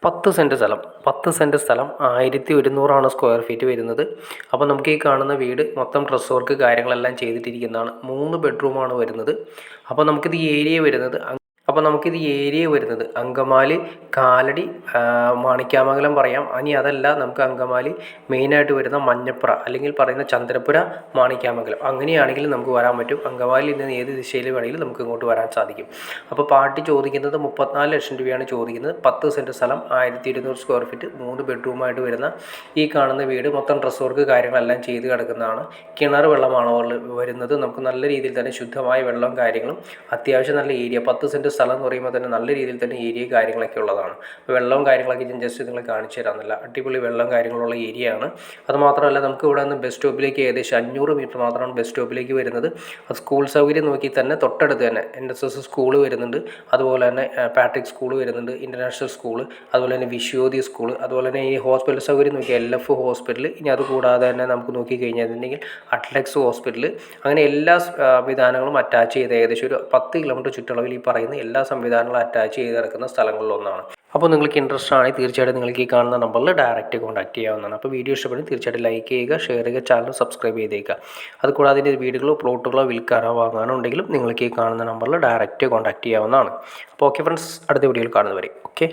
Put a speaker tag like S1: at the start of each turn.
S1: 10 cent സ്ഥലം 1100 square feet വരുന്നത്. അപ്പോൾ നമുക്ക് ഈ കാണുന്ന വീട് മൊത്തം ഡ്രസ് വർക്ക് കാര്യങ്ങളെല്ലാം ചെയ്തിട്ടിരിക്കുന്നതാണ്. 3 ബെഡ്റൂമാണ് വരുന്നത്. അപ്പോൾ നമുക്കിത് ഏരിയ വരുന്നത് അങ്കമാലി, കാലടി, മാണിക്യാമംഗലം പറയാം. ഇനി അതല്ല, നമുക്ക് അങ്കമാലി മെയിനായിട്ട് വരുന്ന മഞ്ഞപ്ര അല്ലെങ്കിൽ പറയുന്ന ചന്ദ്രപുര, മാണിക്യാമംഗലം അങ്ങനെയാണെങ്കിൽ നമുക്ക് വരാൻ പറ്റും. അങ്കമാലിയിൽ നിന്ന് ഏത് ദിശയിൽ വേണമെങ്കിലും നമുക്ക് ഇങ്ങോട്ട് വരാൻ സാധിക്കും. അപ്പോൾ പാർട്ടി ചോദിക്കുന്നത് 34 ലക്ഷം രൂപയാണ് ചോദിക്കുന്നത്. 10 സെൻറ്റ് സ്ഥലം 1200 സ്ക്വയർ ഫീറ്റ് 3 ബെഡ്റൂമായിട്ട് വരുന്ന ഈ കാണുന്ന വീട് മൊത്തം ഡ്രസ് വർക്ക് കാര്യങ്ങളെല്ലാം ചെയ്ത് കിടക്കുന്നതാണ്. കിണർ വെള്ളമാണ് വരുന്നത്. നമുക്ക് നല്ല രീതിയിൽ തന്നെ ശുദ്ധമായ വെള്ളവും കാര്യങ്ങളും, അത്യാവശ്യം നല്ല ഏരിയ, 10 സെൻറ്റ് സ്ഥലം എന്ന് പറയുമ്പോൾ തന്നെ നല്ല രീതിയിൽ തന്നെ ഏരിയ കാര്യങ്ങളൊക്കെ ഉള്ളതാണ്. വെള്ളവും കാര്യങ്ങളൊക്കെ ഞാൻ ജസ്റ്റ് നിങ്ങളെ കാണിച്ചു തരാമെന്നില്ല. അടിപൊളി വെള്ളം കാര്യങ്ങളുള്ള ഏരിയ ആണ്. അതുമാത്രമല്ല, നമുക്ക് ഇവിടെ നിന്ന് ബസ് സ്റ്റോപ്പിലേക്ക് ഏകദേശം 500 മീറ്റർ മാത്രമാണ് ബസ് സ്റ്റോപ്പിലേക്ക് വരുന്നത്. അത് സ്കൂൾ സൗകര്യം നോക്കി തന്നെ തൊട്ടടുത്ത് തന്നെ NSS സ്കൂൾ വരുന്നുണ്ട്, അതുപോലെ തന്നെ പാട്രിക് സ്കൂൾ വരുന്നുണ്ട്, ഇൻ്റർനാഷണൽ സ്കൂൾ, അതുപോലെ തന്നെ വിശ്വോദി സ്കൂൾ, അതുപോലെ തന്നെ ഈ ഹോസ്പിറ്റൽ സൗകര്യം നോക്കി LF ഹോസ്പിറ്റൽ, ഇനി അതുകൂടാതെ തന്നെ നമുക്ക് നോക്കിക്കഴിഞ്ഞിട്ടുണ്ടെങ്കിൽ അറ്റ്ലക്സ് ഹോസ്പിറ്റൽ, അങ്ങനെ എല്ലാ സംവിധാനങ്ങളും അറ്റാച്ച് ചെയ്ത് ഏകദേശം ഒരു 10 കിലോമീറ്റർ ചുറ്റളവിൽ ഈ പറയുന്ന എല്ലാ സംവിധാനങ്ങളും അറ്റാച്ച് ചെയ്ത് കിടക്കുന്ന സ്ഥലങ്ങളിലൊന്നാണ്. അപ്പോൾ നിങ്ങൾക്ക് ഇൻട്രസ്റ്റ് ആണെങ്കിൽ തീർച്ചയായിട്ടും നിങ്ങൾക്ക് ഈ കാണുന്ന നമ്പറിൽ ഡയറക്റ്റ് കോൺടാക്ട് ചെയ്യാവുന്നതാണ്. അപ്പോൾ വീഡിയോ ഇഷ്ടപ്പെടും തീർച്ചയായിട്ടും ലൈക്ക് ചെയ്യുക, ഷെയർ ചെയ്യുക, ചാനൽ സബ്സ്ക്രൈബ് ചെയ്തേക്കുക. അതുകൂടാതെ ഇതിൻ്റെ വീടുകളോ പ്ലോട്ടുകളോ വിൽക്കാനോ വാങ്ങാനോ ഉണ്ടെങ്കിലും നിങ്ങൾക്ക് ഈ കാണുന്ന നമ്പറിൽ ഡയറക്റ്റ് കോൺടാക്ട് ചെയ്യാവുന്നതാണ്. അപ്പോൾ ഓക്കെ ഫ്രണ്ട്സ്, അടുത്ത വീഡിയോയിൽ കാണുന്നവരെ ഓക്കെ.